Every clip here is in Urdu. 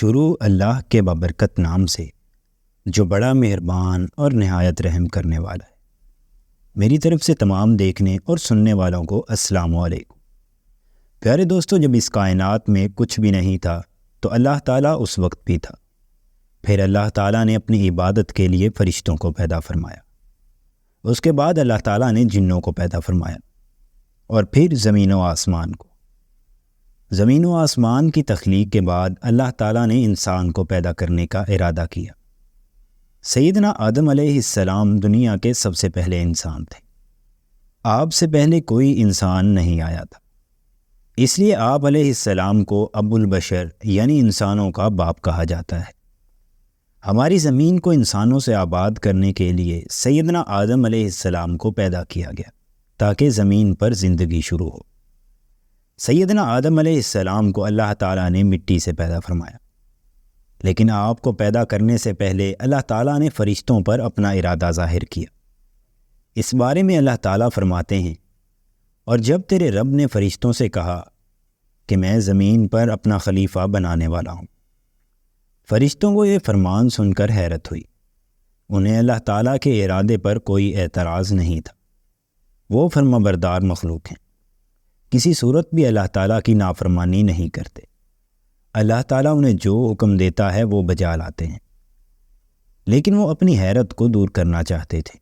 شروع اللہ کے بابرکت نام سے جو بڑا مہربان اور نہایت رحم کرنے والا ہے۔ میری طرف سے تمام دیکھنے اور سننے والوں کو السلام علیکم۔ پیارے دوستو، جب اس کائنات میں کچھ بھی نہیں تھا تو اللہ تعالیٰ اس وقت بھی تھا۔ پھر اللہ تعالیٰ نے اپنی عبادت کے لیے فرشتوں کو پیدا فرمایا۔ اس کے بعد اللہ تعالیٰ نے جنوں کو پیدا فرمایا اور پھر زمین و آسمان کو۔ زمین و آسمان کی تخلیق کے بعد اللہ تعالیٰ نے انسان کو پیدا کرنے کا ارادہ کیا۔ سیدنا آدم علیہ السلام دنیا کے سب سے پہلے انسان تھے۔ آپ سے پہلے کوئی انسان نہیں آیا تھا، اس لیے آپ علیہ السلام کو ابو البشر یعنی انسانوں کا باپ کہا جاتا ہے۔ ہماری زمین کو انسانوں سے آباد کرنے کے لیے سیدنا آدم علیہ السلام کو پیدا کیا گیا تاکہ زمین پر زندگی شروع ہو۔ سیدنا آدم علیہ السلام کو اللہ تعالیٰ نے مٹی سے پیدا فرمایا، لیکن آپ کو پیدا کرنے سے پہلے اللہ تعالیٰ نے فرشتوں پر اپنا ارادہ ظاہر کیا۔ اس بارے میں اللہ تعالیٰ فرماتے ہیں، اور جب تیرے رب نے فرشتوں سے کہا کہ میں زمین پر اپنا خلیفہ بنانے والا ہوں۔ فرشتوں کو یہ فرمان سن کر حیرت ہوئی۔ انہیں اللہ تعالیٰ کے ارادے پر کوئی اعتراض نہیں تھا۔ وہ فرمانبردار مخلوق ہیں، کسی صورت بھی اللہ تعالیٰ کی نافرمانی نہیں کرتے۔ اللہ تعالیٰ انہیں جو حکم دیتا ہے وہ بجا لاتے ہیں، لیکن وہ اپنی حیرت کو دور کرنا چاہتے تھے۔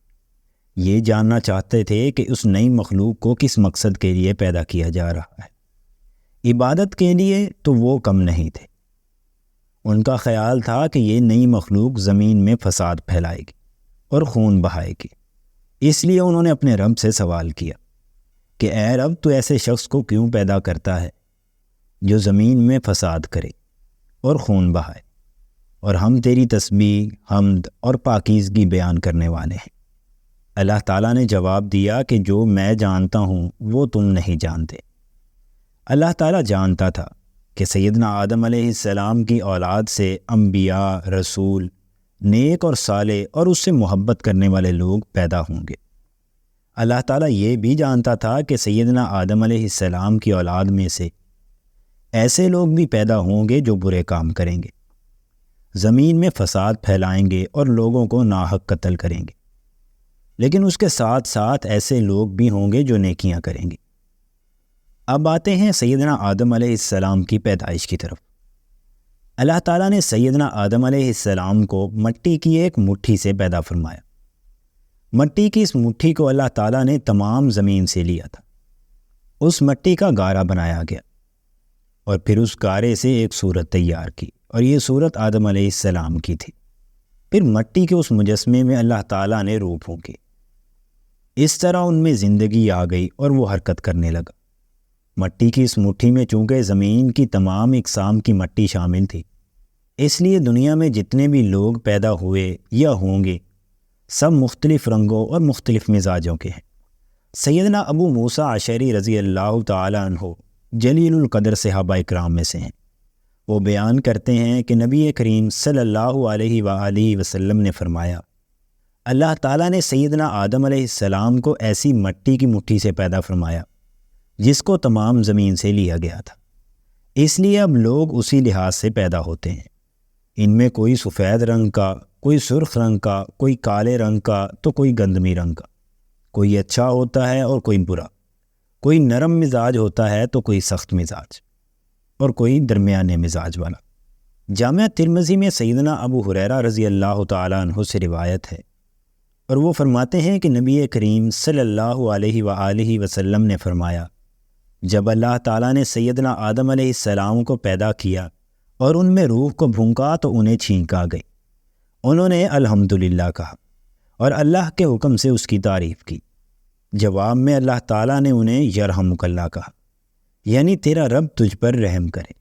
یہ جاننا چاہتے تھے کہ اس نئی مخلوق کو کس مقصد کے لیے پیدا کیا جا رہا ہے۔ عبادت کے لیے تو وہ کم نہیں تھے۔ ان کا خیال تھا کہ یہ نئی مخلوق زمین میں فساد پھیلائے گی اور خون بہائے گی۔ اس لیے انہوں نے اپنے رب سے سوال کیا کہ اے رب، تو ایسے شخص کو کیوں پیدا کرتا ہے جو زمین میں فساد کرے اور خون بہائے، اور ہم تیری تسبیح، حمد اور پاکیزگی بیان کرنے والے ہیں۔ اللہ تعالیٰ نے جواب دیا کہ جو میں جانتا ہوں وہ تم نہیں جانتے۔ اللہ تعالیٰ جانتا تھا کہ سیدنا آدم علیہ السلام کی اولاد سے انبیاء، رسول، نیک اور صالح اور اس سے محبت کرنے والے لوگ پیدا ہوں گے۔ اللہ تعالیٰ یہ بھی جانتا تھا کہ سیدنا آدم علیہ السلام کی اولاد میں سے ایسے لوگ بھی پیدا ہوں گے جو برے کام کریں گے، زمین میں فساد پھیلائیں گے اور لوگوں کو ناحق قتل کریں گے، لیکن اس کے ساتھ ساتھ ایسے لوگ بھی ہوں گے جو نیکیاں کریں گے۔ اب آتے ہیں سیدنا آدم علیہ السلام کی پیدائش کی طرف۔ اللہ تعالیٰ نے سیدنا آدم علیہ السلام کو مٹی کی ایک مٹھی سے پیدا فرمایا۔ مٹی کی اس مٹھی کو اللہ تعالیٰ نے تمام زمین سے لیا تھا۔ اس مٹی کا گارا بنایا گیا اور پھر اس گارے سے ایک صورت تیار کی، اور یہ صورت آدم علیہ السلام کی تھی۔ پھر مٹی کے اس مجسمے میں اللہ تعالیٰ نے روح پھونکی۔ اس طرح ان میں زندگی آ گئی اور وہ حرکت کرنے لگا۔ مٹی کی اس مٹھی میں چونکہ زمین کی تمام اقسام کی مٹی شامل تھی، اس لیے دنیا میں جتنے بھی لوگ پیدا ہوئے یا ہوں گے سب مختلف رنگوں اور مختلف مزاجوں کے ہیں۔ سیدنا ابو موسیٰ اشعری رضی اللہ تعالیٰ عنہ جلیل القدر صحابہ اکرام میں سے ہیں۔ وہ بیان کرتے ہیں کہ نبی کریم صلی اللہ علیہ وآلہ وسلم نے فرمایا، اللہ تعالیٰ نے سیدنا آدم علیہ السلام کو ایسی مٹی کی مٹھی سے پیدا فرمایا جس کو تمام زمین سے لیا گیا تھا، اس لیے اب لوگ اسی لحاظ سے پیدا ہوتے ہیں۔ ان میں کوئی سفید رنگ کا، کوئی سرخ رنگ کا، کوئی کالے رنگ کا تو کوئی گندمی رنگ کا، کوئی اچھا ہوتا ہے اور کوئی برا، کوئی نرم مزاج ہوتا ہے تو کوئی سخت مزاج، اور کوئی درمیانے مزاج والا۔ جامعہ ترمذی میں سیدنا ابو ہریرہ رضی اللہ تعالیٰ عنہ سے روایت ہے، اور وہ فرماتے ہیں کہ نبی کریم صلی اللہ علیہ وآلہ وسلم نے فرمایا، جب اللہ تعالیٰ نے سیدنا آدم علیہ السلام کو پیدا کیا اور ان میں روح کو پھونکا تو انہیں چھینک آ گئی۔ انہوں نے الحمدللہ کہا اور اللہ کے حکم سے اس کی تعریف کی۔ جواب میں اللہ تعالیٰ نے انہیں یرحمک اللہ کہا، یعنی تیرا رب تجھ پر رحم کرے۔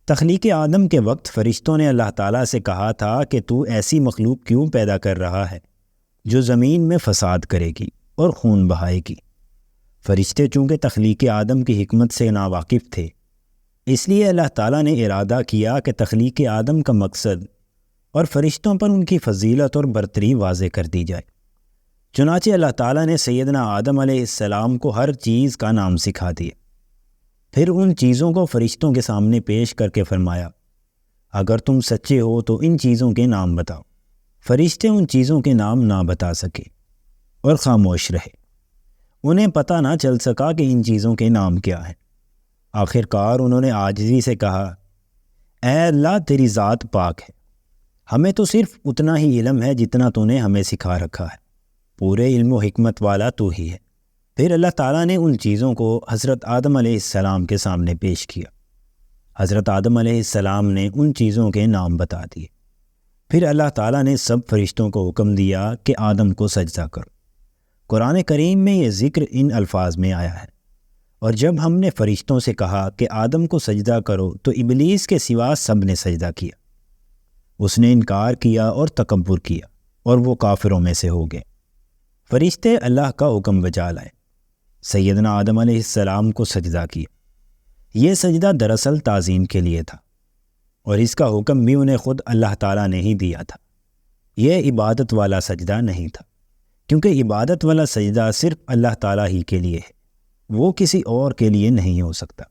تخلیق آدم کے وقت فرشتوں نے اللہ تعالیٰ سے کہا تھا کہ تو ایسی مخلوق کیوں پیدا کر رہا ہے جو زمین میں فساد کرے گی اور خون بہائے گی۔ فرشتے چونکہ تخلیق آدم کی حکمت سے ناواقف تھے، اس لیے اللہ تعالیٰ نے ارادہ کیا کہ تخلیق آدم کا مقصد اور فرشتوں پر ان کی فضیلت اور برتری واضح کر دی جائے۔ چنانچہ اللہ تعالیٰ نے سیدنا آدم علیہ السلام کو ہر چیز کا نام سکھا دیا۔ پھر ان چیزوں کو فرشتوں کے سامنے پیش کر کے فرمایا، اگر تم سچے ہو تو ان چیزوں کے نام بتاؤ۔ فرشتے ان چیزوں کے نام نہ بتا سکے اور خاموش رہے۔ انہیں پتہ نہ چل سکا کہ ان چیزوں کے نام کیا ہیں۔ آخر کار انہوں نے عاجزی سے کہا، اے اللہ تیری ذات پاک ہے، ہمیں تو صرف اتنا ہی علم ہے جتنا تو نے ہمیں سکھا رکھا ہے، پورے علم و حکمت والا تو ہی ہے۔ پھر اللہ تعالیٰ نے ان چیزوں کو حضرت آدم علیہ السلام کے سامنے پیش کیا۔ حضرت آدم علیہ السلام نے ان چیزوں کے نام بتا دیے۔ پھر اللہ تعالیٰ نے سب فرشتوں کو حکم دیا کہ آدم کو سجدہ کرو۔ قرآن کریم میں یہ ذکر ان الفاظ میں آیا ہے۔ اور جب ہم نے فرشتوں سے کہا کہ آدم کو سجدہ کرو تو ابلیس کے سوا سب نے سجدہ کیا۔ اس نے انکار کیا اور تکبر کیا اور وہ کافروں میں سے ہو گئے۔ فرشتے اللہ کا حکم بجا لائے، سیدنا آدم علیہ السلام کو سجدہ کیا۔ یہ سجدہ دراصل تعظیم کے لیے تھا، اور اس کا حکم بھی انہیں خود اللہ تعالیٰ نے ہی دیا تھا۔ یہ عبادت والا سجدہ نہیں تھا، کیونکہ عبادت والا سجدہ صرف اللہ تعالیٰ ہی کے لیے ہے، وہ کسی اور کے لیے نہیں ہو سکتا۔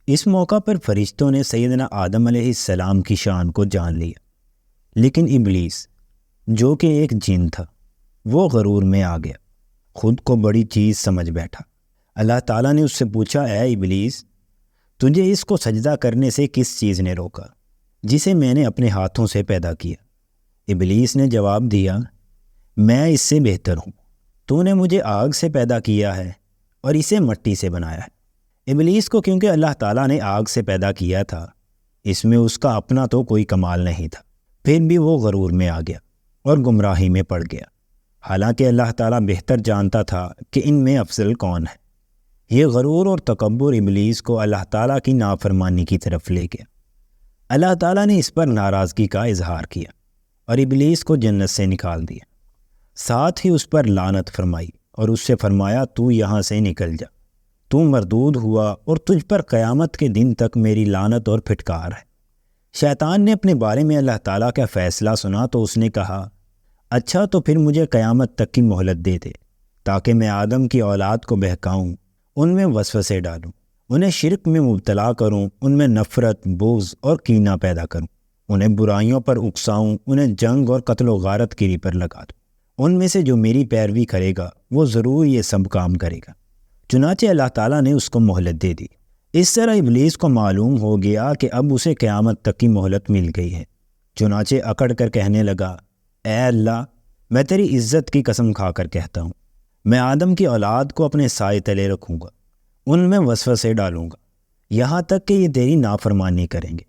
اس موقع پر فرشتوں نے سیدنا آدم علیہ السلام کی شان کو جان لیا، لیکن ابلیس جو کہ ایک جن تھا وہ غرور میں آ گیا، خود کو بڑی چیز سمجھ بیٹھا۔ اللہ تعالیٰ نے اس سے پوچھا، اے ابلیس تجھے اس کو سجدہ کرنے سے کس چیز نے روکا جسے میں نے اپنے ہاتھوں سے پیدا کیا؟ ابلیس نے جواب دیا، میں اس سے بہتر ہوں، تو نے مجھے آگ سے پیدا کیا ہے اور اسے مٹی سے بنایا ہے۔ ابلیس کو کیونکہ اللہ تعالیٰ نے آگ سے پیدا کیا تھا، اس میں اس کا اپنا تو کوئی کمال نہیں تھا، پھر بھی وہ غرور میں آ گیا اور گمراہی میں پڑ گیا، حالانکہ اللہ تعالیٰ بہتر جانتا تھا کہ ان میں افضل کون ہے۔ یہ غرور اور تکبر ابلیس کو اللہ تعالیٰ کی نافرمانی کی طرف لے گیا۔ اللہ تعالیٰ نے اس پر ناراضگی کا اظہار کیا اور ابلیس کو جنت سے نکال دیا، ساتھ ہی اس پر لعنت فرمائی اور اس سے فرمایا، تو یہاں سے نکل جا، تو مردود ہوا اور تجھ پر قیامت کے دن تک میری لعنت اور پھٹکار ہے۔ شیطان نے اپنے بارے میں اللہ تعالیٰ کا فیصلہ سنا تو اس نے کہا، اچھا تو پھر مجھے قیامت تک کی مہلت دے دے تاکہ میں آدم کی اولاد کو بہکاؤں، ان میں وسوسے ڈالوں، انہیں شرک میں مبتلا کروں، ان میں نفرت، بغض اور کینہ پیدا کروں، انہیں برائیوں پر اکساؤں، انہیں جنگ اور قتل و غارت گیری پر لگا دوں۔ ان میں سے جو میری پیروی کرے گا وہ ضرور یہ سب کام کرے گا۔ چنانچہ اللہ تعالیٰ نے اس کو مہلت دے دی۔ اس طرح ابلیس کو معلوم ہو گیا کہ اب اسے قیامت تک کی مہلت مل گئی ہے، چنانچہ اکڑ کر کہنے لگا، اے اللہ میں تیری عزت کی قسم کھا کر کہتا ہوں، میں آدم کی اولاد کو اپنے سائے تلے رکھوں گا، ان میں وسوسے ڈالوں گا، یہاں تک کہ یہ تیری نافرمانی کریں گے۔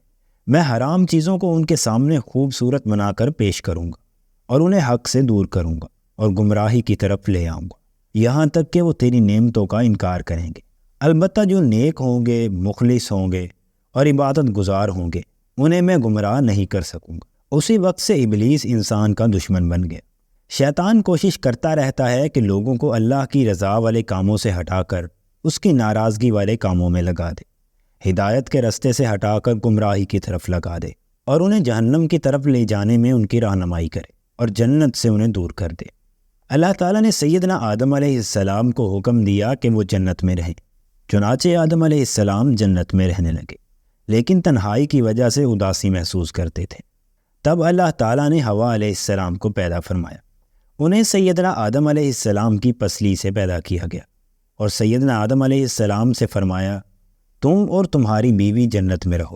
میں حرام چیزوں کو ان کے سامنے خوبصورت بنا کر پیش کروں گا اور انہیں حق سے دور کروں گا اور گمراہی کی طرف لے آؤں گا، یہاں تک کہ وہ تیری نعمتوں کا انکار کریں گے۔ البتہ جو نیک ہوں گے، مخلص ہوں گے اور عبادت گزار ہوں گے، انہیں میں گمراہ نہیں کر سکوں گا۔ اسی وقت سے ابلیس انسان کا دشمن بن گیا۔ شیطان کوشش کرتا رہتا ہے کہ لوگوں کو اللہ کی رضا والے کاموں سے ہٹا کر اس کی ناراضگی والے کاموں میں لگا دے، ہدایت کے رستے سے ہٹا کر گمراہی کی طرف لگا دے اور انہیں جہنم کی طرف لے جانے میں ان کی رہنمائی کرے اور جنت سے انہیں دور کر دے۔ اللہ تعالیٰ نے سیدنا آدم علیہ السلام کو حکم دیا کہ وہ جنت میں رہیں، چنانچہ آدم علیہ السلام جنت میں رہنے لگے، لیکن تنہائی کی وجہ سے اداسی محسوس کرتے تھے۔ تب اللہ تعالیٰ نے حوا علیہ السلام کو پیدا فرمایا۔ انہیں سیدنا آدم علیہ السلام کی پسلی سے پیدا کیا گیا اور سیدنا آدم علیہ السلام سے فرمایا، تم اور تمہاری بیوی جنت میں رہو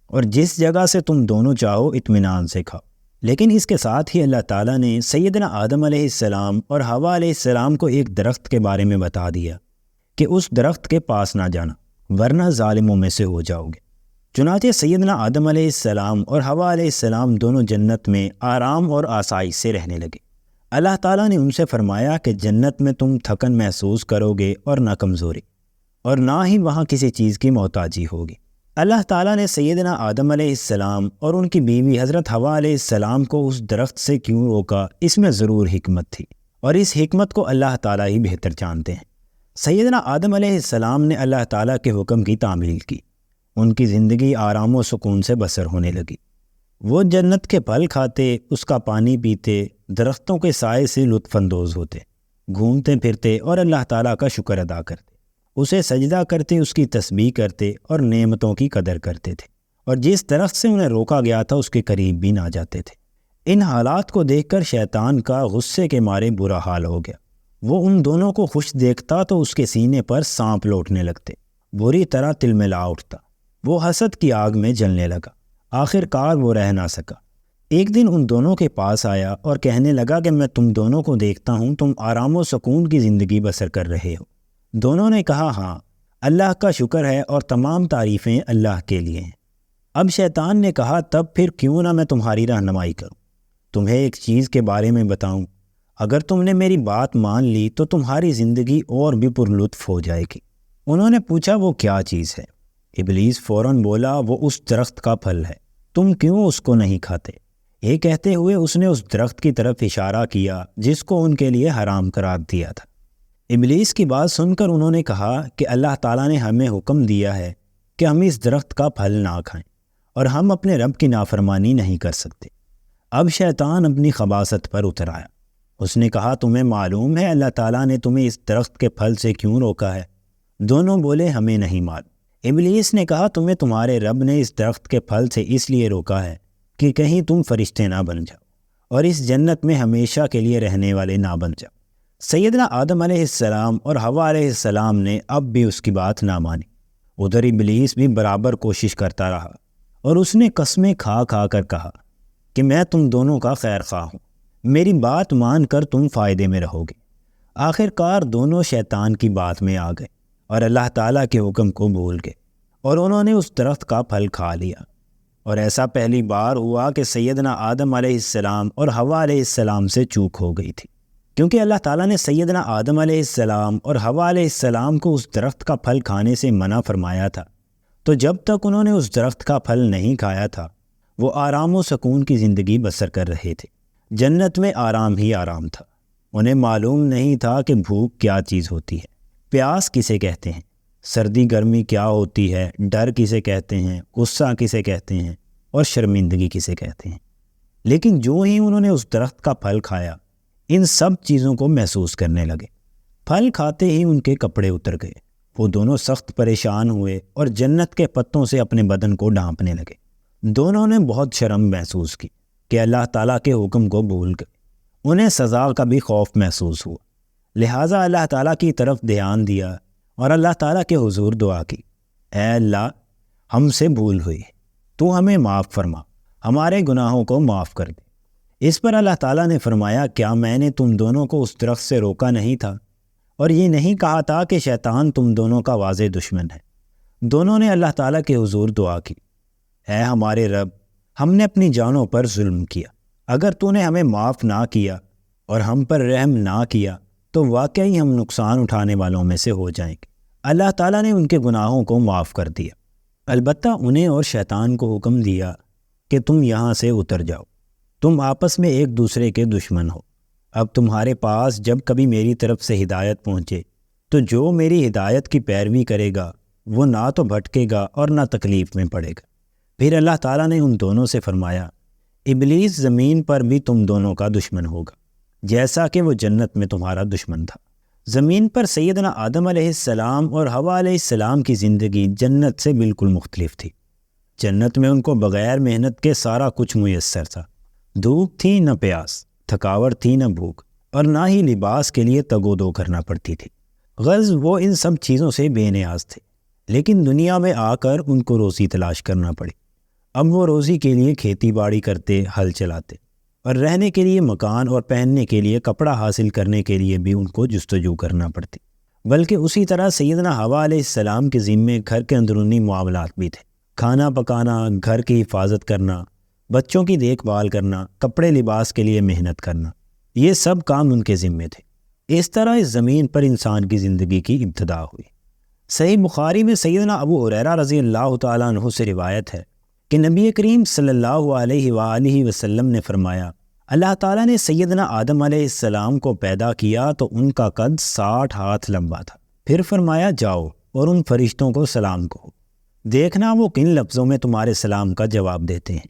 اور جس جگہ سے تم دونوں چاہو اطمینان سے کھاؤ۔ لیکن اس کے ساتھ ہی اللہ تعالیٰ نے سیدنا آدم علیہ السلام اور حوا علیہ السلام کو ایک درخت کے بارے میں بتا دیا کہ اس درخت کے پاس نہ جانا ورنہ ظالموں میں سے ہو جاؤ گے۔ چنانچہ سیدنا آدم علیہ السلام اور حوا علیہ السلام دونوں جنت میں آرام اور آسائش سے رہنے لگے۔ اللہ تعالیٰ نے ان سے فرمایا کہ جنت میں تم تھکن محسوس کرو گے اور نہ کمزوری، اور نہ ہی وہاں کسی چیز کی محتاجی ہوگی۔ اللہ تعالیٰ نے سیدنا آدم علیہ السلام اور ان کی بیوی حضرت حوا علیہ السلام کو اس درخت سے کیوں روکا، اس میں ضرور حکمت تھی، اور اس حکمت کو اللہ تعالیٰ ہی بہتر جانتے ہیں۔ سیدنا آدم علیہ السلام نے اللہ تعالیٰ کے حکم کی تعمیل کی، ان کی زندگی آرام و سکون سے بسر ہونے لگی۔ وہ جنت کے پھل کھاتے، اس کا پانی پیتے، درختوں کے سائے سے لطف اندوز ہوتے، گھومتے پھرتے اور اللہ تعالیٰ کا شکر ادا کرتے، اسے سجدہ کرتے، اس کی تسبیح کرتے اور نعمتوں کی قدر کرتے تھے، اور جس درخت سے انہیں روکا گیا تھا اس کے قریب بھی نہ جاتے تھے۔ ان حالات کو دیکھ کر شیطان کا غصے کے مارے برا حال ہو گیا۔ وہ ان دونوں کو خوش دیکھتا تو اس کے سینے پر سانپ لوٹنے لگتے، بری طرح تلملا اٹھتا۔ وہ حسد کی آگ میں جلنے لگا۔ آخر کار وہ رہ نہ سکا۔ ایک دن ان دونوں کے پاس آیا اور کہنے لگا کہ میں تم دونوں کو دیکھتا ہوں تم آرام و سکون کی زندگی بسر کر رہے ہو۔ دونوں نے کہا ہاں، اللہ کا شکر ہے اور تمام تعریفیں اللہ کے لیے ہیں۔ اب شیطان نے کہا تب پھر کیوں نہ میں تمہاری رہنمائی کروں، تمہیں ایک چیز کے بارے میں بتاؤں، اگر تم نے میری بات مان لی تو تمہاری زندگی اور بھی پرلطف ہو جائے گی۔ انہوں نے پوچھا وہ کیا چیز ہے؟ ابلیس فوراً بولا وہ اس درخت کا پھل ہے، تم کیوں اس کو نہیں کھاتے؟ یہ کہتے ہوئے اس نے اس درخت کی طرف اشارہ کیا جس کو ان کے لیے حرام قرار دیا تھا۔ ابلیس کی بات سن کر انہوں نے کہا کہ اللہ تعالیٰ نے ہمیں حکم دیا ہے کہ ہم اس درخت کا پھل نہ کھائیں اور ہم اپنے رب کی نافرمانی نہیں کر سکتے۔ اب شیطان اپنی خباثت پر اتر آیا۔ اس نے کہا تمہیں معلوم ہے اللہ تعالیٰ نے تمہیں اس درخت کے پھل سے کیوں روکا ہے؟ دونوں بولے ہمیں نہیں معلوم۔ ابلیس نے کہا تمہیں تمہارے رب نے اس درخت کے پھل سے اس لیے روکا ہے کہ کہیں تم فرشتے نہ بن جاؤ اور اس جنت میں ہمیشہ کے لیے رہنے والے نہ بن جاؤ۔ سیدنا آدم علیہ السلام اور حوا علیہ السلام نے اب بھی اس کی بات نہ مانی۔ ادھر ابلیس بھی برابر کوشش کرتا رہا اور اس نے قسمیں کھا کھا کر کہا کہ میں تم دونوں کا خیر خواہ ہوں، میری بات مان کر تم فائدے میں رہو گے۔ آخر کار دونوں شیطان کی بات میں آ گئے اور اللہ تعالیٰ کے حکم کو بھول گئے اور انہوں نے اس درخت کا پھل کھا لیا۔ اور ایسا پہلی بار ہوا کہ سیدنا آدم علیہ السلام اور حوا علیہ السلام سے چوک ہو گئی تھی، کیونکہ اللہ تعالیٰ نے سیدنا آدم علیہ السلام اور حوا علیہ السلام کو اس درخت کا پھل کھانے سے منع فرمایا تھا، تو جب تک انہوں نے اس درخت کا پھل نہیں کھایا تھا وہ آرام و سکون کی زندگی بسر کر رہے تھے۔ جنت میں آرام ہی آرام تھا۔ انہیں معلوم نہیں تھا کہ بھوک کیا چیز ہوتی ہے، پیاس کسے کہتے ہیں، سردی گرمی کیا ہوتی ہے، ڈر کسے کہتے ہیں، غصہ کسے کہتے ہیں اور شرمندگی کسے کہتے ہیں۔ لیکن جو ہی انہوں نے اس درخت کا پھل کھایا ان سب چیزوں کو محسوس کرنے لگے۔ پھل کھاتے ہی ان کے کپڑے اتر گئے، وہ دونوں سخت پریشان ہوئے اور جنت کے پتوں سے اپنے بدن کو ڈھانپنے لگے۔ دونوں نے بہت شرم محسوس کی کہ اللہ تعالیٰ کے حکم کو بھول گئے۔ انہیں سزا کا بھی خوف محسوس ہوا، لہٰذا اللہ تعالیٰ کی طرف دھیان دیا اور اللہ تعالیٰ کے حضور دعا کی، اے اللہ ہم سے بھول ہوئی، تو ہمیں معاف فرما، ہمارے گناہوں کو معاف کر دے۔ اس پر اللہ تعالیٰ نے فرمایا کیا میں نے تم دونوں کو اس درخت سے روکا نہیں تھا اور یہ نہیں کہا تھا کہ شیطان تم دونوں کا واضح دشمن ہے؟ دونوں نے اللہ تعالیٰ کے حضور دعا کی، اے ہمارے رب ہم نے اپنی جانوں پر ظلم کیا، اگر تو نے ہمیں معاف نہ کیا اور ہم پر رحم نہ کیا تو واقعی ہم نقصان اٹھانے والوں میں سے ہو جائیں گے۔ اللہ تعالیٰ نے ان کے گناہوں کو معاف کر دیا، البتہ انہیں اور شیطان کو حکم دیا کہ تم یہاں سے اتر جاؤ، تم آپس میں ایک دوسرے کے دشمن ہو۔ اب تمہارے پاس جب کبھی میری طرف سے ہدایت پہنچے تو جو میری ہدایت کی پیروی کرے گا وہ نہ تو بھٹکے گا اور نہ تکلیف میں پڑے گا۔ پھر اللہ تعالیٰ نے ان دونوں سے فرمایا ابلیس زمین پر بھی تم دونوں کا دشمن ہوگا جیسا کہ وہ جنت میں تمہارا دشمن تھا۔ زمین پر سیدنا آدم علیہ السلام اور حوا علیہ السلام کی زندگی جنت سے بالکل مختلف تھی۔ جنت میں ان کو بغیر محنت کے سارا کچھ میسر تھا، دھوپ تھی نہ پیاس، تھکاوٹ تھی نہ بھوک، اور نہ ہی لباس کے لیے تگ و دو کرنا پڑتی تھی۔ غرض وہ ان سب چیزوں سے بے نیاز تھے، لیکن دنیا میں آ کر ان کو روزی تلاش کرنا پڑی۔ اب وہ روزی کے لیے کھیتی باڑی کرتے، ہل چلاتے، اور رہنے کے لیے مکان اور پہننے کے لیے کپڑا حاصل کرنے کے لیے بھی ان کو جستجو کرنا پڑتی۔ بلکہ اسی طرح سیدنا حوا علیہ السلام کے ذمے گھر کے اندرونی معاملات بھی تھے، کھانا پکانا، گھر کی حفاظت کرنا، بچوں کی دیکھ بھال کرنا، کپڑے لباس کے لیے محنت کرنا، یہ سب کام ان کے ذمے تھے۔ اس طرح اس زمین پر انسان کی زندگی کی ابتدا ہوئی۔ صحیح بخاری میں سیدنا ابو ہریرہ رضی اللہ تعالیٰ عنہ سے روایت ہے کہ نبی کریم صلی اللہ علیہ وآلہ وسلم نے فرمایا، اللہ تعالیٰ نے سیدنا آدم علیہ السلام کو پیدا کیا تو ان کا قد 60 ہاتھ لمبا تھا۔ پھر فرمایا جاؤ اور ان فرشتوں کو سلام کہو، دیکھنا وہ کن لفظوں میں تمہارے سلام کا جواب دیتے ہیں،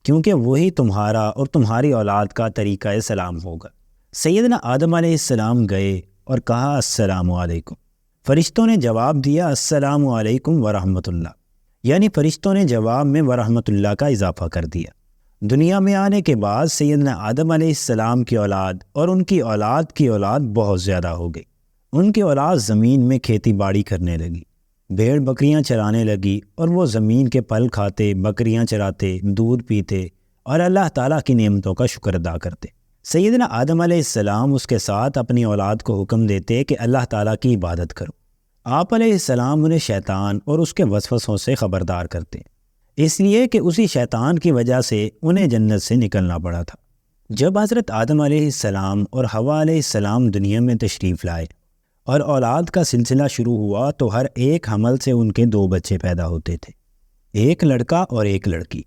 کیونکہ وہی تمہارا اور تمہاری اولاد کا طریقہ سلام ہوگا۔ سیدنا آدم علیہ السلام گئے اور کہا السلام علیکم۔ فرشتوں نے جواب دیا السلام علیکم ورحمۃ اللہ، یعنی فرشتوں نے جواب میں ورحمۃ اللہ کا اضافہ کر دیا۔ دنیا میں آنے کے بعد سیدنا آدم علیہ السلام کی اولاد اور ان کی اولاد کی اولاد بہت زیادہ ہو گئی۔ ان کی اولاد زمین میں کھیتی باڑی کرنے لگی، بھیڑ بکریاں چرانے لگی، اور وہ زمین کے پھل کھاتے، بکریاں چراتے، دودھ پیتے اور اللہ تعالیٰ کی نعمتوں کا شکر ادا کرتے۔ سیدنا آدم علیہ السلام اس کے ساتھ اپنی اولاد کو حکم دیتے کہ اللہ تعالیٰ کی عبادت کرو۔ آپ علیہ السلام انہیں شیطان اور اس کے وسوسوں سے خبردار کرتے، اس لیے کہ اسی شیطان کی وجہ سے انہیں جنت سے نکلنا پڑا تھا۔ جب حضرت آدم علیہ السلام اور حوا علیہ السلام دنیا میں تشریف لائے اور اولاد کا سلسلہ شروع ہوا تو ہر ایک حمل سے ان کے 2 بچے پیدا ہوتے تھے، ایک لڑکا اور ایک لڑکی۔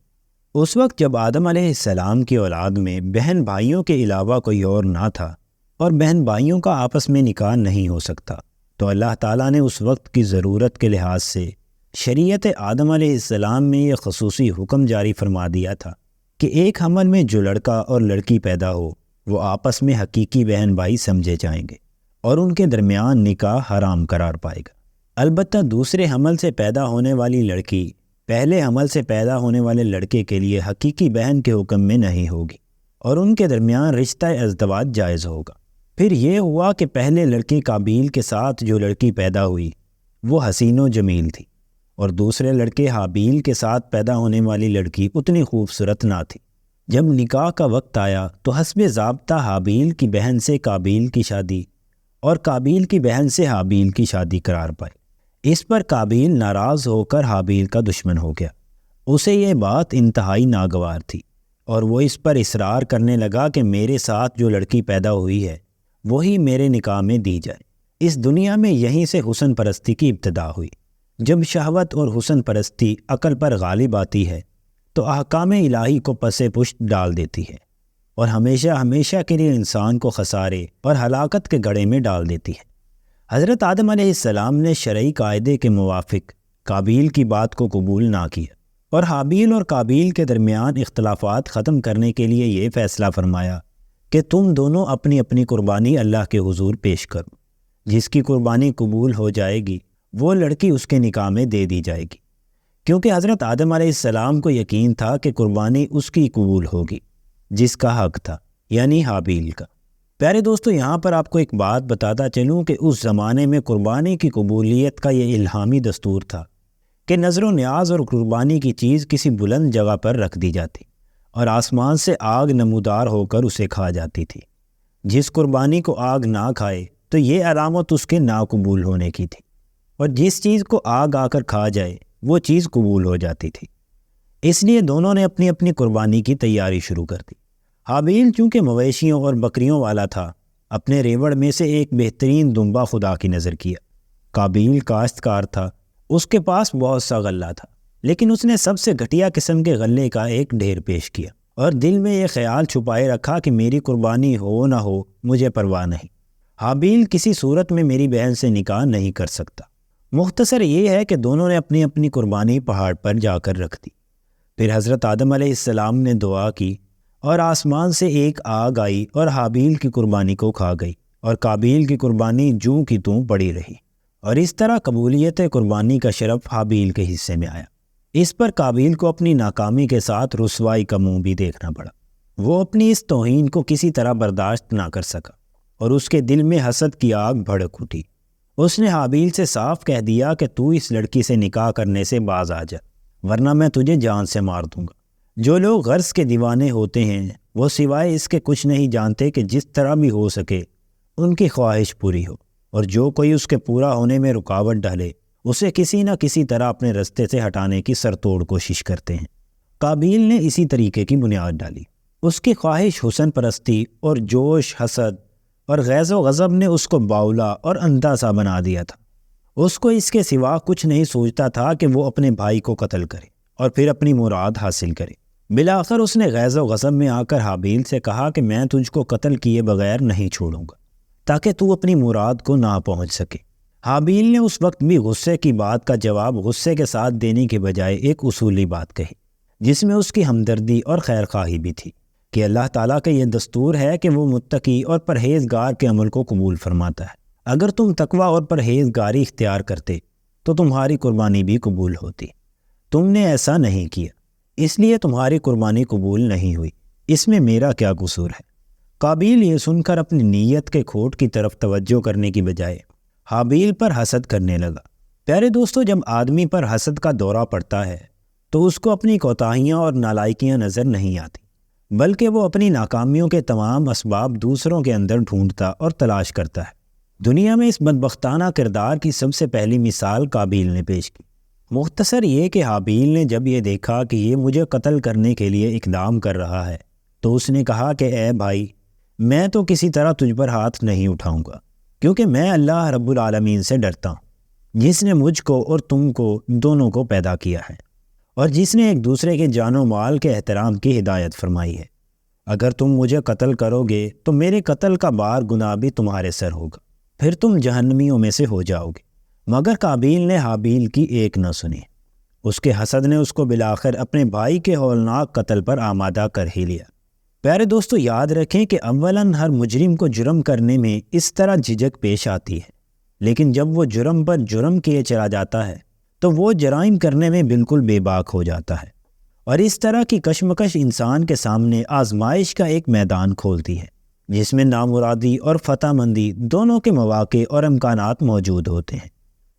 اس وقت جب آدم علیہ السلام کی اولاد میں بہن بھائیوں کے علاوہ کوئی اور نہ تھا اور بہن بھائیوں کا آپس میں نکاح نہیں ہو سکتا، تو اللہ تعالیٰ نے اس وقت کی ضرورت کے لحاظ سے شریعت آدم علیہ السلام میں یہ خصوصی حکم جاری فرما دیا تھا کہ ایک حمل میں جو لڑکا اور لڑکی پیدا ہو وہ آپس میں حقیقی بہن بھائی سمجھے جائیں گے اور ان کے درمیان نکاح حرام قرار پائے گا۔ البتہ دوسرے حمل سے پیدا ہونے والی لڑکی پہلے حمل سے پیدا ہونے والے لڑکے کے لیے حقیقی بہن کے حکم میں نہیں ہوگی اور ان کے درمیان رشتہ ازدواج جائز ہوگا۔ پھر یہ ہوا کہ پہلے لڑکے قابیل کے ساتھ جو لڑکی پیدا ہوئی وہ حسین و جمیل تھی، اور دوسرے لڑکے حابیل کے ساتھ پیدا ہونے والی لڑکی اتنی خوبصورت نہ تھی۔ جب نکاح کا وقت آیا تو حسب ضابطہ حابیل کی بہن سے قابیل کی شادی اور قابیل کی بہن سے حابیل کی شادی قرار پائی۔ اس پر قابیل ناراض ہو کر حابیل کا دشمن ہو گیا۔ اسے یہ بات انتہائی ناگوار تھی اور وہ اس پر اصرار کرنے لگا کہ میرے ساتھ جو لڑکی پیدا ہوئی ہے وہی میرے نکاح میں دی جائے۔ اس دنیا میں یہیں سے حسن پرستی کی ابتدا ہوئی۔ جب شہوت اور حسن پرستی عقل پر غالب آتی ہے تو احکام الہی کو پس پشت ڈال دیتی ہے اور ہمیشہ ہمیشہ کے لیے انسان کو خسارے اور ہلاکت کے گڑھے میں ڈال دیتی ہے۔ حضرت آدم علیہ السلام نے شرعی قاعدے کے موافق قابیل کی بات کو قبول نہ کیا اور حابیل اور قابیل کے درمیان اختلافات ختم کرنے کے لیے یہ فیصلہ فرمایا کہ تم دونوں اپنی اپنی قربانی اللہ کے حضور پیش کرو، جس کی قربانی قبول ہو جائے گی وہ لڑکی اس کے نکاح میں دے دی جائے گی، کیونکہ حضرت آدم علیہ السلام کو یقین تھا کہ قربانی اس کی قبول ہوگی جس کا حق تھا، یعنی حابیل کا۔ پیارے دوستو، یہاں پر آپ کو ایک بات بتاتا چلوں کہ اس زمانے میں قربانی کی قبولیت کا یہ الہامی دستور تھا کہ نظر و نیاز اور قربانی کی چیز کسی بلند جگہ پر رکھ دی جاتی اور آسمان سے آگ نمودار ہو کر اسے کھا جاتی تھی۔ جس قربانی کو آگ نہ کھائے تو یہ علامت اس کے ناقبول ہونے کی تھی، اور جس چیز کو آگ آ کر کھا جائے وہ چیز قبول ہو جاتی تھی۔ اس لیے دونوں نے اپنی اپنی قربانی کی تیاری شروع کر دی۔ حابیل چونکہ مویشیوں اور بکریوں والا تھا، اپنے ریوڑ میں سے ایک بہترین دمبا خدا کی نظر کیا۔ قابیل کاشتکار تھا، اس کے پاس بہت سا غلہ تھا، لیکن اس نے سب سے گھٹیا قسم کے غلے کا ایک ڈھیر پیش کیا اور دل میں یہ خیال چھپائے رکھا کہ میری قربانی ہو نہ ہو مجھے پرواہ نہیں، حابیل کسی صورت میں میری بہن سے نکاح نہیں کر سکتا۔ مختصر یہ ہے کہ دونوں نے اپنی اپنی قربانی پہاڑ پر جا کر رکھ دی۔ پھر حضرت آدم علیہ السلام نے دعا کی اور آسمان سے ایک آگ آئی اور حابیل کی قربانی کو کھا گئی، اور قابیل کی قربانی جوں کی توں پڑی رہی، اور اس طرح قبولیت قربانی کا شرف حابیل کے حصے میں آیا۔ اس پر قابیل کو اپنی ناکامی کے ساتھ رسوائی کا منہ بھی دیکھنا پڑا۔ وہ اپنی اس توہین کو کسی طرح برداشت نہ کر سکا اور اس کے دل میں حسد کی آگ بھڑک اٹھی۔ اس نے حابیل سے صاف کہہ دیا کہ تو اس لڑکی سے نکاح کرنے سے باز آ جا، ورنہ میں تجھے جان سے مار دوں گا۔ جو لوگ غرض کے دیوانے ہوتے ہیں وہ سوائے اس کے کچھ نہیں جانتے کہ جس طرح بھی ہو سکے ان کی خواہش پوری ہو، اور جو کوئی اس کے پورا ہونے میں رکاوٹ ڈالے اسے کسی نہ کسی طرح اپنے رستے سے ہٹانے کی سرتوڑ کوشش کرتے ہیں۔ قابیل نے اسی طریقے کی بنیاد ڈالی۔ اس کی خواہش حسن پرستی اور جوش، حسد اور غیظ و غضب نے اس کو باولا اور اندھا سا بنا دیا تھا۔ اس کو اس کے سوا کچھ نہیں سوچتا تھا کہ وہ اپنے بھائی کو قتل کرے اور پھر اپنی مراد حاصل کرے۔ بالآخر اس نے غیظ و غضب میں آ کر حابیل سے کہا کہ میں تجھ کو قتل کیے بغیر نہیں چھوڑوں گا تاکہ تو اپنی مراد کو نہ پہنچ سکے۔ حابیل نے اس وقت بھی غصے کی بات کا جواب غصے کے ساتھ دینے کے بجائے ایک اصولی بات کہی، جس میں اس کی ہمدردی اور خیر خواہی بھی تھی کہ اللہ تعالیٰ کا یہ دستور ہے کہ وہ متقی اور پرہیزگار کے عمل کو قبول فرماتا ہے۔ اگر تم تقوی اور پرہیزگاری اختیار کرتے تو تمہاری قربانی بھی قبول ہوتی۔ تم نے ایسا نہیں کیا، اس لیے تمہاری قربانی قبول نہیں ہوئی، اس میں میرا کیا قصور ہے؟ قابیل یہ سن کر اپنی نیت کے کھوٹ کی طرف توجہ کرنے کی بجائے حابیل پر حسد کرنے لگا۔ پیارے دوستو، جب آدمی پر حسد کا دورہ پڑتا ہے تو اس کو اپنی کوتاہیاں اور نالائکیاں نظر نہیں آتی، بلکہ وہ اپنی ناکامیوں کے تمام اسباب دوسروں کے اندر ڈھونڈتا اور تلاش کرتا ہے۔ دنیا میں اس بدبختانہ کردار کی سب سے پہلی مثال قابیل نے پیش کی۔ مختصر یہ کہ حابیل نے جب یہ دیکھا کہ یہ مجھے قتل کرنے کے لیے اقدام کر رہا ہے تو اس نے کہا کہ اے بھائی، میں تو کسی طرح تجھ پر ہاتھ نہیں اٹھاؤں گا، کیونکہ میں اللہ رب العالمین سے ڈرتا ہوں، جس نے مجھ کو اور تم کو دونوں کو پیدا کیا ہے، اور جس نے ایک دوسرے کے جان و مال کے احترام کی ہدایت فرمائی ہے۔ اگر تم مجھے قتل کرو گے تو میرے قتل کا بار گناہ بھی تمہارے سر ہوگا، پھر تم جہنمیوں میں سے ہو جاؤ گے۔ مگر قابیل نے حابیل کی ایک نہ سنی۔ اس کے حسد نے اس کو بالآخر اپنے بھائی کے ہولناک قتل پر آمادہ کر ہی لیا۔ پیارے دوستو، یاد رکھیں کہ اولاً ہر مجرم کو جرم کرنے میں اس طرح جھجک پیش آتی ہے، لیکن جب وہ جرم پر جرم کیے چلا جاتا ہے تو وہ جرائم کرنے میں بالکل بے باک ہو جاتا ہے، اور اس طرح کی کشمکش انسان کے سامنے آزمائش کا ایک میدان کھولتی ہے جس میں نامرادی اور فتح مندی دونوں کے مواقع اور امکانات موجود ہوتے ہیں۔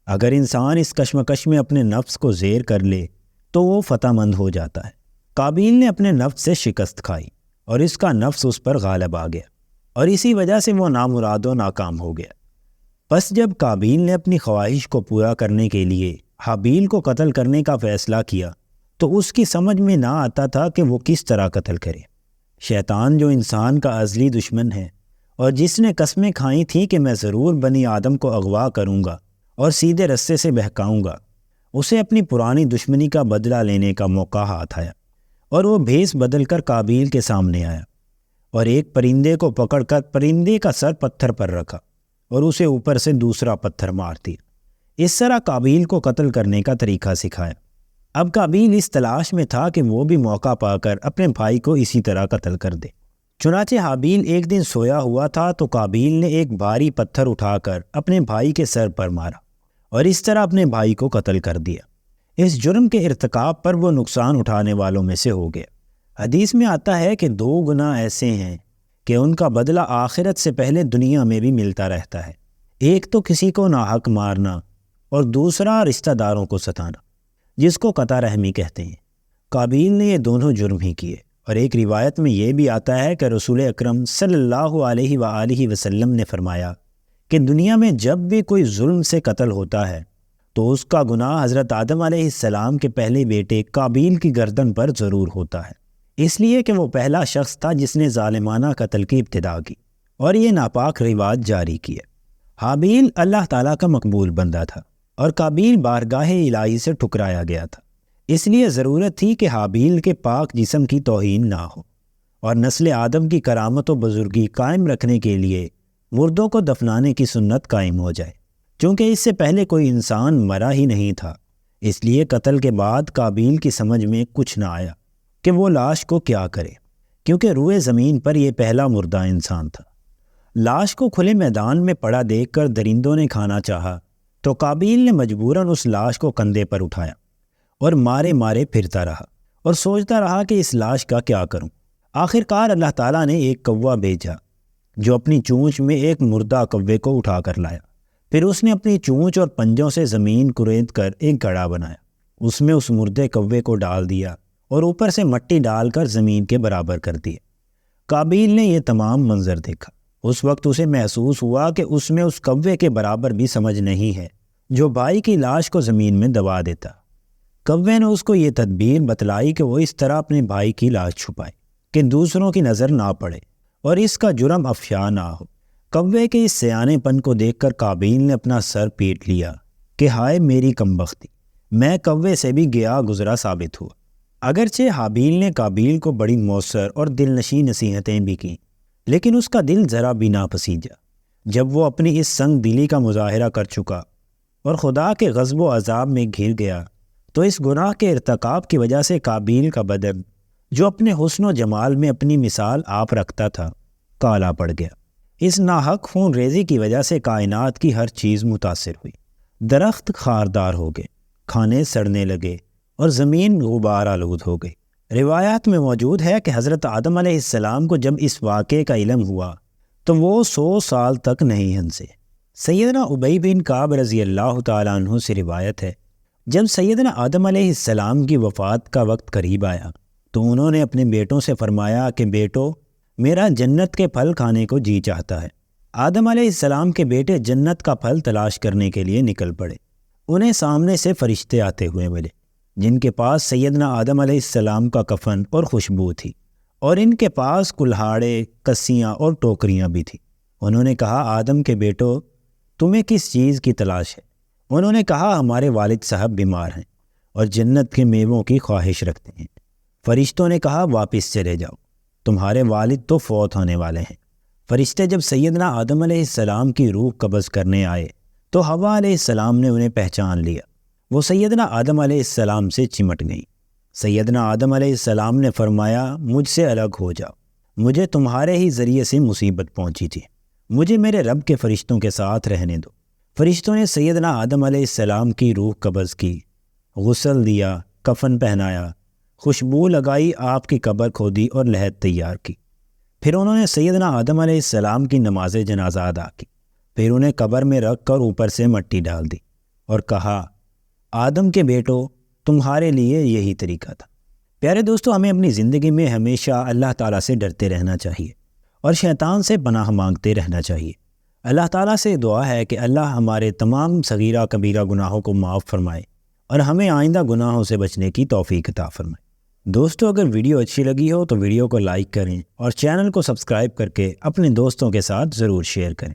اگر انسان اس کشمکش میں اپنے نفس کو زیر کر لے تو وہ فتح مند ہو جاتا ہے۔ قابیل نے اپنے نفس سے شکست کھائی اور اس کا نفس اس پر غالب آ گیا، اور اسی وجہ سے وہ نامراد و ناکام ہو گیا۔ پس جب قابیل نے اپنی خواہش کو پورا کرنے کے لیے حابیل کو قتل کرنے کا فیصلہ کیا تو اس کی سمجھ میں نہ آتا تھا کہ وہ کس طرح قتل کرے۔ شیطان، جو انسان کا ازلی دشمن ہے اور جس نے قسمیں کھائی تھیں کہ میں ضرور بنی آدم کو اغوا کروں گا اور سیدھے رستے سے بہکاؤں گا، اسے اپنی پرانی دشمنی کا بدلہ لینے کا موقع ہاتھ آیا، اور وہ بھیس بدل کر قابیل کے سامنے آیا اور ایک پرندے کو پکڑ کر پرندے کا سر پتھر پر رکھا اور اسے اوپر سے دوسرا پتھر مار دیا۔ اس طرح قابیل کو قتل کرنے کا طریقہ سکھایا۔ اب قابیل اس تلاش میں تھا کہ وہ بھی موقع پا کر اپنے بھائی کو اسی طرح قتل کر دے۔ چنانچہ حابیل ایک دن سویا ہوا تھا تو قابیل نے ایک بھاری پتھر اٹھا کر اپنے بھائی کے سر پر مارا اور اس طرح اپنے بھائی کو قتل کر دیا۔ اس جرم کے ارتکاب پر وہ نقصان اٹھانے والوں میں سے ہو گیا۔ حدیث میں آتا ہے کہ 2 گناہ ایسے ہیں کہ ان کا بدلہ آخرت سے پہلے دنیا میں بھی ملتا رہتا ہے۔ ایک تو کسی کو ناحق مارنا اور دوسرا رشتہ داروں کو ستانا، جس کو قطع رحمی کہتے ہیں۔ قابیل نے یہ دونوں جرم ہی کیے، اور ایک روایت میں یہ بھی آتا ہے کہ رسول اکرم صلی اللہ علیہ وآلہ وسلم نے فرمایا کہ دنیا میں جب بھی کوئی ظلم سے قتل ہوتا ہے تو اس کا گناہ حضرت آدم علیہ السلام کے پہلے بیٹے قابیل کی گردن پر ضرور ہوتا ہے، اس لیے کہ وہ پہلا شخص تھا جس نے ظالمانہ قتل کی ابتدا کی اور یہ ناپاک رواج جاری کیا۔ حابیل اللہ تعالیٰ کا مقبول بندہ تھا اور قابیل بارگاہ الہی سے ٹھکرایا گیا تھا، اس لیے ضرورت تھی کہ حابیل کے پاک جسم کی توہین نہ ہو اور نسل آدم کی کرامت و بزرگی قائم رکھنے کے لیے مردوں کو دفنانے کی سنت قائم ہو جائے۔ چونکہ اس سے پہلے کوئی انسان مرا ہی نہیں تھا، اس لیے قتل کے بعد قابیل کی سمجھ میں کچھ نہ آیا کہ وہ لاش کو کیا کرے، کیونکہ روئے زمین پر یہ پہلا مردہ انسان تھا۔ لاش کو کھلے میدان میں پڑا دیکھ کر درندوں نے کھانا چاہا تو قابیل نے مجبوراً اس لاش کو کندھے پر اٹھایا اور مارے مارے پھرتا رہا اور سوچتا رہا کہ اس لاش کا کیا کروں۔ آخرکار اللہ تعالیٰ نے ایک کوا بھیجا جو اپنی چونچ میں ایک مردہ کوے کو اٹھا کر لایا۔ پھر اس نے اپنی چونچ اور پنجوں سے زمین کریت کر ایک گڑھا بنایا، اس میں اس مردے کوے کو ڈال دیا اور اوپر سے مٹی ڈال کر زمین کے برابر کر دیا۔ قابیل نے یہ تمام منظر دیکھا۔ اس وقت اسے محسوس ہوا کہ اس میں اس کوے کے برابر بھی سمجھ نہیں ہے جو بھائی کی لاش کو زمین میں دبا دیتا۔ کوے نے اس کو یہ تدبیر بتلائی کہ وہ اس طرح اپنے بھائی کی لاش چھپائے کہ دوسروں کی نظر نہ پڑے اور اس کا جرم افشا نہ ہو۔ کوے کے اس سیانے پن کو دیکھ کر قابیل نے اپنا سر پیٹ لیا کہ ہائے میری کمبختی، میں کوے سے بھی گیا گزرا ثابت ہوا۔ اگرچہ حابیل نے قابیل کو بڑی مؤثر اور دل نشین نصیحتیں بھی کیں، لیکن اس کا دل ذرا بھی نہ پسیجا۔ جب وہ اپنی اس سنگ دلی کا مظاہرہ کر چکا اور خدا کے غضب و عذاب میں گھر گیا تو اس گناہ کے ارتکاب کی وجہ سے قابیل کا بدن، جو اپنے حسن و جمال میں اپنی مثال آپ رکھتا تھا، کالا پڑ گیا۔ اس ناحق خون ریزی کی وجہ سے کائنات کی ہر چیز متاثر ہوئی۔ درخت خاردار ہو گئے، کھانے سڑنے لگے اور زمین غبار آلود ہو گئی۔ روایات میں موجود ہے کہ حضرت آدم علیہ السلام کو جب اس واقعے کا علم ہوا تو وہ 100 سال تک نہیں ہنسے۔ سیدنا ابی بن کعب رضی اللہ تعالیٰ عنہ سے روایت ہے، جب سیدنا آدم علیہ السلام کی وفات کا وقت قریب آیا تو انہوں نے اپنے بیٹوں سے فرمایا کہ بیٹو، میرا جنت کے پھل کھانے کو جی چاہتا ہے۔ آدم علیہ السلام کے بیٹے جنت کا پھل تلاش کرنے کے لیے نکل پڑے۔ انہیں سامنے سے فرشتے آتے ہوئے ملے جن کے پاس سیدنا آدم علیہ السلام کا کفن اور خوشبو تھی، اور ان کے پاس کلہاڑے، کسیاں اور ٹوکریاں بھی تھیں۔ انہوں نے کہا، آدم کے بیٹو، تمہیں کس چیز کی تلاش ہے؟ انہوں نے کہا، ہمارے والد صاحب بیمار ہیں اور جنت کے میووں کی خواہش رکھتے ہیں۔ فرشتوں نے کہا، واپس چلے جاؤ، تمہارے والد تو فوت ہونے والے ہیں۔ فرشتے جب سیدنا آدم علیہ السلام کی روح قبض کرنے آئے تو حوا علیہ السلام نے انہیں پہچان لیا۔ وہ سیدنا آدم علیہ السلام سے چمٹ گئیں۔ سیدنا آدم علیہ السلام نے فرمایا، مجھ سے الگ ہو جاؤ، مجھے تمہارے ہی ذریعے سے مصیبت پہنچی تھی، مجھے میرے رب کے فرشتوں کے ساتھ رہنے دو۔ فرشتوں نے سیدنا آدم علیہ السلام کی روح قبض کی، غسل دیا، کفن پہنایا، خوشبو لگائی، آپ کی قبر کھودی اور لحد تیار کی۔ پھر انہوں نے سیدنا آدم علیہ السلام کی نماز جنازہ ادا کی، پھر انہیں قبر میں رکھ کر اوپر سے مٹی ڈال دی اور کہا، آدم کے بیٹو، تمہارے لیے یہی طریقہ تھا۔ پیارے دوستو، ہمیں اپنی زندگی میں ہمیشہ اللہ تعالیٰ سے ڈرتے رہنا چاہیے اور شیطان سے پناہ مانگتے رہنا چاہیے۔ اللہ تعالیٰ سے دعا ہے کہ اللہ ہمارے تمام صغیرہ کبیرہ گناہوں کو معاف فرمائے اور ہمیں آئندہ گناہوں سے بچنے کی توفیق عطا فرمائے۔ دوستو، اگر ویڈیو اچھی لگی ہو تو ویڈیو کو لائک کریں اور چینل کو سبسکرائب کر کے اپنے دوستوں کے ساتھ ضرور شیئر کریں۔